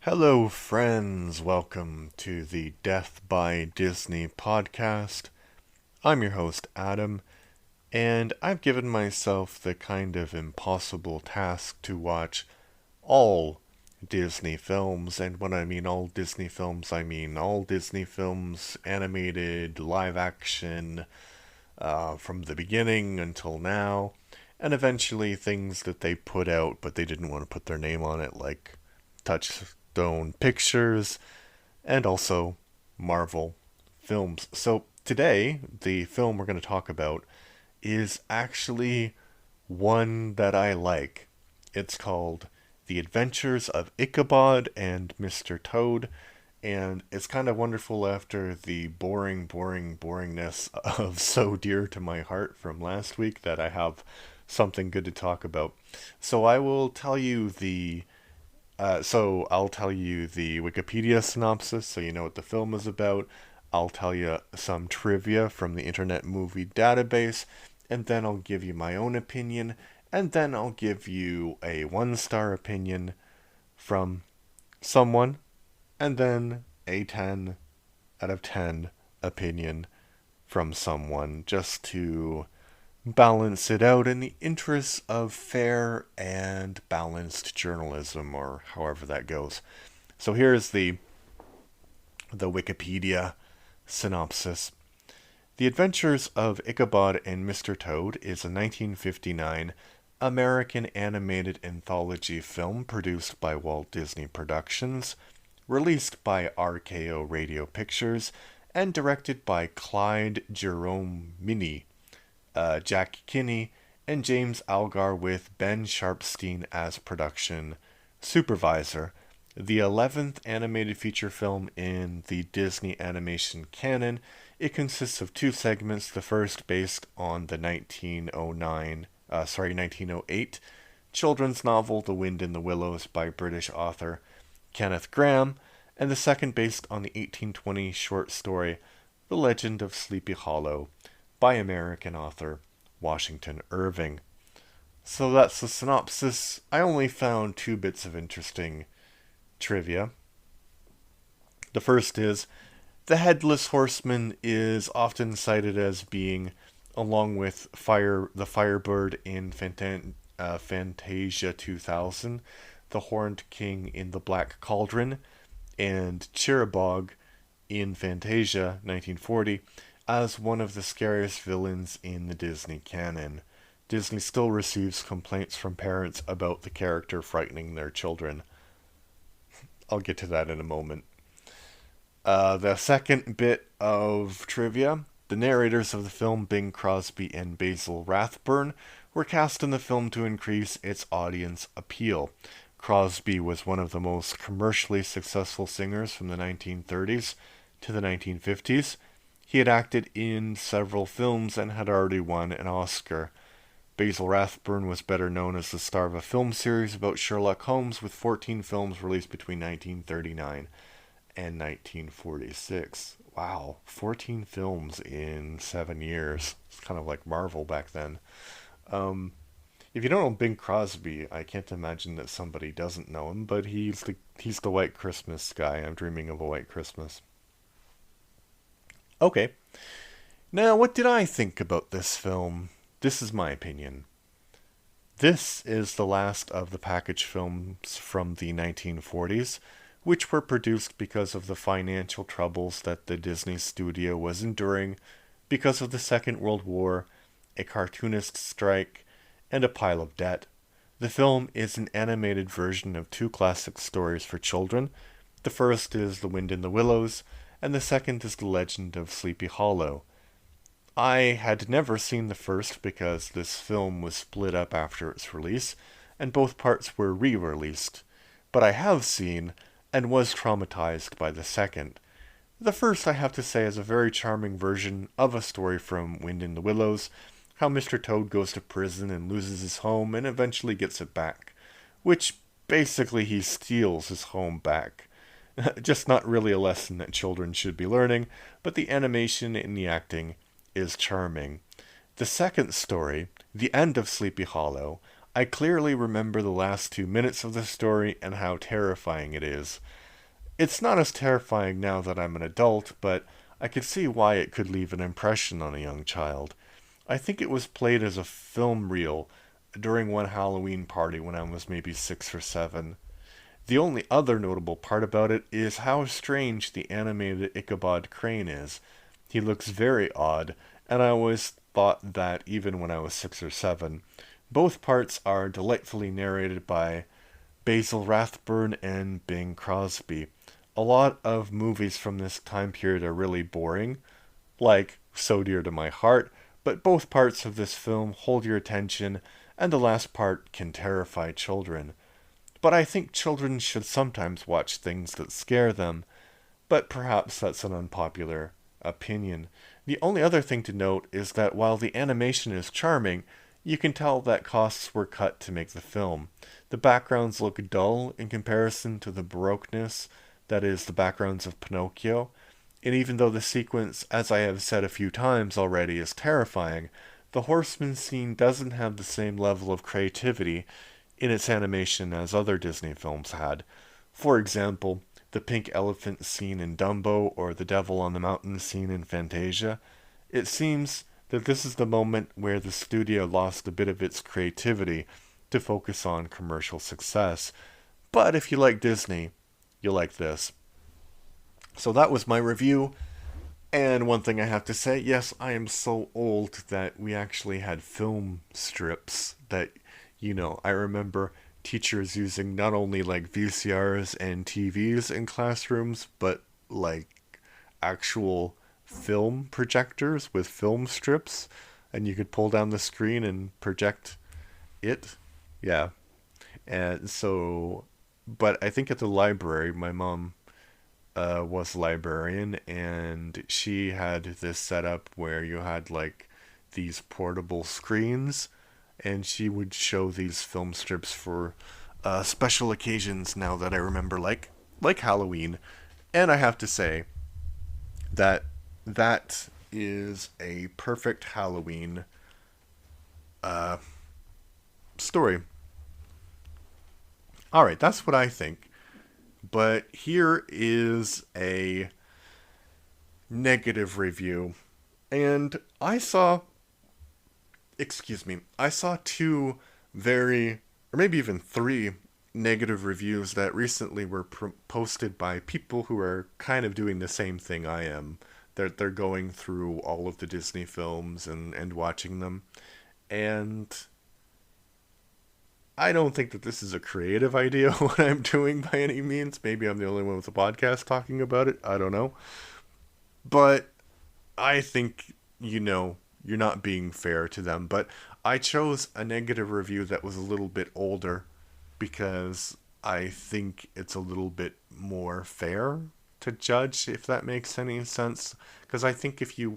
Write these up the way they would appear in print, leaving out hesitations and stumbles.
Hello, friends. Welcome to the Death by Disney podcast. I'm your host, Adam, and I've given myself the kind of impossible task to watch all Disney films. And when I mean all Disney films, I mean all Disney films, animated, live action, from the beginning until now, and eventually things that they put out but they didn't want to put their name on it, like Touchstone Pictures and also Marvel films. So today, the film we're going to talk about is actually one that I like. It's called The Adventures of Ichabod and Mr. Toad, and it's kind of wonderful after the boringness of So Dear to My Heart from last week that I have something good to talk about. So I will tell you I'll tell you the Wikipedia synopsis so you know what the film is about. I'll tell you some trivia from the Internet Movie Database, and then I'll give you my own opinion, and then I'll give you a one-star opinion from someone, and then a 10 out of 10 opinion from someone, just to balance it out in the interests of fair and balanced journalism, or however that goes. So here's the Wikipedia synopsis. The Adventures of Ichabod and Mr. Toad is a 1959 American animated anthology film produced by Walt Disney Productions, released by RKO Radio Pictures, and directed by Clyde Jeromini, Jack Kinney, and James Algar, with Ben Sharpstein as production supervisor. The 11th animated feature film in the Disney animation canon. It consists of two segments, the first based on the 1908 children's novel The Wind in the Willows by British author Kenneth Grahame, and the second based on the 1820 short story The Legend of Sleepy Hollow by American author Washington Irving. So that's the synopsis. I only found two bits of interesting trivia. The first is the Headless Horseman is often cited as being, along with the Firebird in Fantasia 2000, the Horned King in The Black Cauldron, and Cherubog in Fantasia 1940, as one of the scariest villains in the Disney canon. Disney still receives complaints from parents about the character frightening their children. I'll get to that in a moment. The second bit of trivia: the narrators of the film, Bing Crosby and Basil Rathbone, were cast in the film to increase its audience appeal. Crosby was one of the most commercially successful singers from the 1930s to the 1950s. He had acted in several films and had already won an Oscar. Basil Rathbone was better known as the star of a film series about Sherlock Holmes, with 14 films released between 1939 and 1946. Wow, 14 films in 7 years. It's kind of like Marvel back then. If you don't know Bing Crosby, I can't imagine that somebody doesn't know him, but he's the White Christmas guy. I'm dreaming of a White Christmas. Okay, now what did I think about this film? This is my opinion. This is the last of the package films from the 1940s, which were produced because of the financial troubles that the Disney studio was enduring because of the Second World War, a cartoonist strike, and a pile of debt. The film is an animated version of two classic stories for children. The first is The Wind in the Willows, and the second is The Legend of Sleepy Hollow. I had never seen the first because this film was split up after its release, and both parts were re-released, but I have seen and was traumatized by the second. The first, I have to say, is a very charming version of a story from Wind in the Willows, how Mr. Toad goes to prison and loses his home and eventually gets it back, which basically he steals his home back. Just not really a lesson that children should be learning, but the animation and the acting is charming. The second story, The End of Sleepy Hollow, I clearly remember the last 2 minutes of the story and how terrifying it is. It's not as terrifying now that I'm an adult, but I could see why it could leave an impression on a young child. I think it was played as a film reel during one Halloween party when I was maybe 6 or 7. The only other notable part about it is how strange the animated Ichabod Crane is. He looks very odd, and I always thought that even when I was 6 or 7. Both parts are delightfully narrated by Basil Rathbone and Bing Crosby. A lot of movies from this time period are really boring, like So Dear to My Heart, but both parts of this film hold your attention, and the last part can terrify children. But I think children should sometimes watch things that scare them, but perhaps that's an unpopular opinion. The only other thing to note is that while the animation is charming, you can tell that costs were cut to make the film. The backgrounds look dull in comparison to the baroqueness that is the backgrounds of Pinocchio, and even though the sequence, as I have said a few times already, is terrifying, the horseman scene doesn't have the same level of creativity in its animation as other Disney films had. For example, the pink elephant scene in Dumbo or the devil on the mountain scene in Fantasia. It seems that this is the moment where the studio lost a bit of its creativity to focus on commercial success. But if you like Disney, you'll like this. So that was my review. And one thing I have to say, yes, I am so old that we actually had film strips that, I remember teachers using not only like VCRs and TVs in classrooms, but like actual film projectors with film strips, and you could pull down the screen and project it. Yeah. And so, but I think at the library, my mom was a librarian, and she had this setup where you had like these portable screens, and she would show these film strips for special occasions. Now that I remember, like Halloween, and I have to say that that is a perfect Halloween story. All right, that's what I think. But here is a negative review. And I saw two very, or maybe even three negative reviews that recently were posted by people who are kind of doing the same thing I am. They're going through all of the Disney films and watching them. And I don't think that this is a creative idea, what I'm doing by any means. Maybe I'm the only one with a podcast talking about it. I don't know. But I think, you're not being fair to them. But I chose a negative review that was a little bit older because I think it's a little bit more fair to judge, if that makes any sense. Because I think if you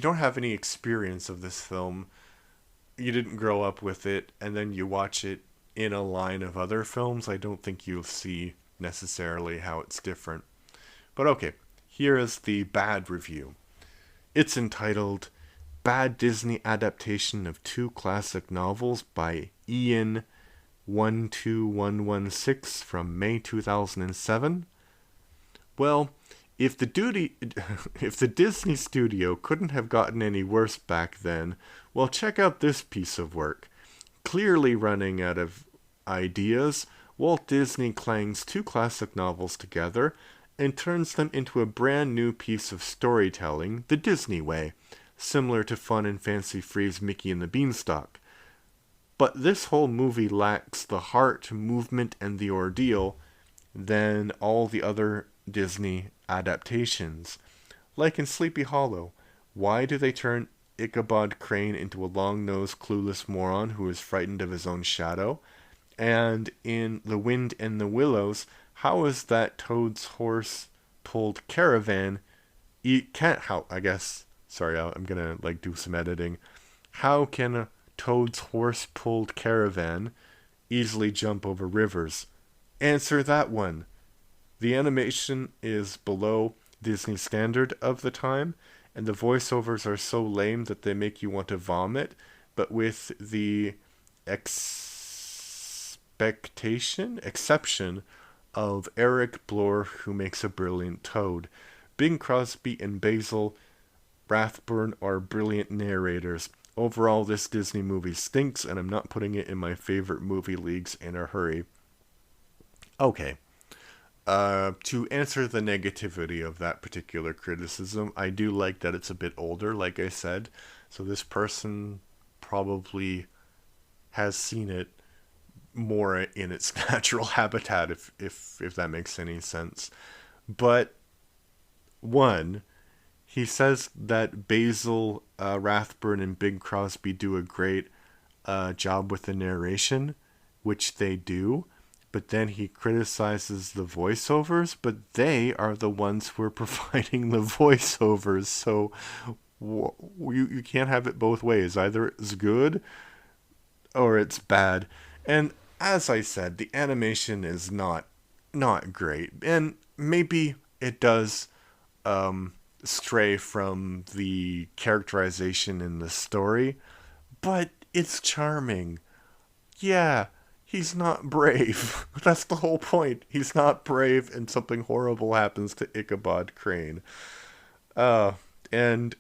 don't have any experience of this film, you didn't grow up with it, and then you watch it in a line of other films, I don't think you'll see necessarily how it's different. But okay, here is the bad review. It's entitled Bad Disney Adaptation of Two Classic Novels by Ian 12116 from May 2007. Well, if the Disney studio couldn't have gotten any worse back then, well, check out this piece of work. Clearly running out of ideas, Walt Disney clangs two classic novels together and turns them into a brand new piece of storytelling the Disney way, similar to Fun and Fancy Free's Mickey and the Beanstalk. But this whole movie lacks the heart, movement, and the ordeal than all the other Disney adaptations. Like in Sleepy Hollow, why do they turn Ichabod Crane into a long-nosed, clueless moron who is frightened of his own shadow? And in The Wind and the Willows, how is that Toad's horse-pulled caravan I'm gonna do some editing. How can a Toad's horse-pulled caravan easily jump over rivers? Answer that one. The animation is below Disney's standard of the time, and the voiceovers are so lame that they make you want to vomit, but with the exception of Eric Blore, who makes a brilliant Toad. Bing Crosby and Basil Rathbone are brilliant narrators. Overall, this Disney movie stinks, and I'm not putting it in my favorite movie leagues in a hurry. Okay. To answer the negativity of that particular criticism, I do like that it's a bit older, like I said. So this person probably has seen it more in its natural habitat, if that makes any sense. But one, he says that Basil Rathbone and Bing Crosby do a great job with the narration, which they do. But then he criticizes the voiceovers, but they are the ones who are providing the voiceovers. So you can't have it both ways. Either it's good or it's bad. And as I said, the animation is not great. And maybe it does stray from the characterization in the story, but it's charming. Yeah, he's not brave. That's the whole point. He's not brave, and something horrible happens to Ichabod Crane. And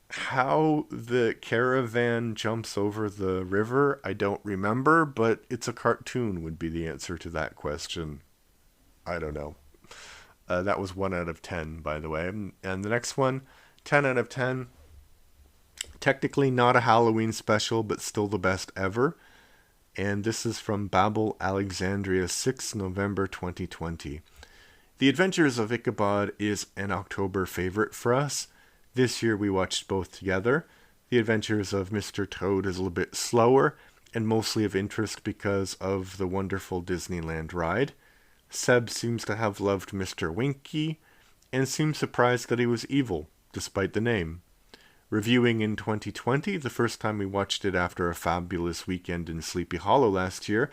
how the caravan jumps over the river, I don't remember, but it's a cartoon would be the answer to that question. I don't know. That was 1 out of 10, by the way. And the next one, 10 out of 10. Technically not a Halloween special, but still the best ever. And this is from Babel, Alexandria, 6 November 2020. The Adventures of Ichabod is an October favorite for us. This year we watched both together. The Adventures of Mr. Toad is a little bit slower, and mostly of interest because of the wonderful Disneyland ride. Seb seems to have loved Mr. Winky, and seems surprised that he was evil, despite the name. Reviewing in 2020, the first time we watched it after a fabulous weekend in Sleepy Hollow last year,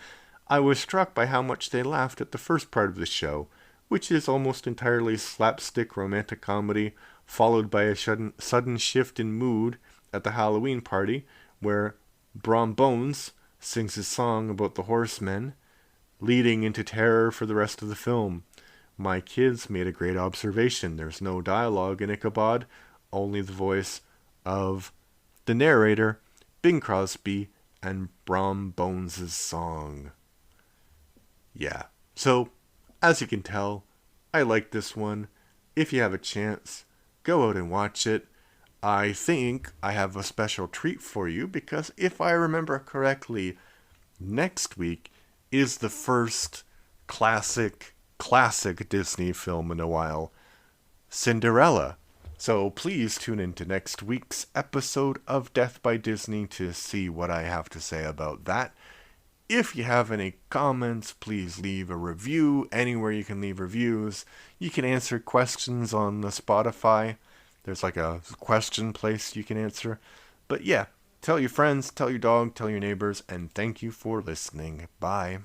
I was struck by how much they laughed at the first part of the show, which is almost entirely slapstick romantic comedy, followed by a sudden shift in mood at the Halloween party, where Brom Bones sings his song about the horsemen, leading into terror for the rest of the film. My kids made a great observation. There's no dialogue in Ichabod, only the voice of the narrator, Bing Crosby, and Brom Bones' song. Yeah, so, as you can tell, I like this one. If you have a chance, go out and watch it. I think I have a special treat for you, because if I remember correctly, next week is the first classic Disney film in a while, Cinderella. So please tune into next week's episode of Death by Disney to see what I have to say about that. If you have any comments, please leave a review anywhere you can leave reviews. You can answer questions on the Spotify. There's like a question place you can answer. But yeah, tell your friends, tell your dog, tell your neighbors, and thank you for listening. Bye.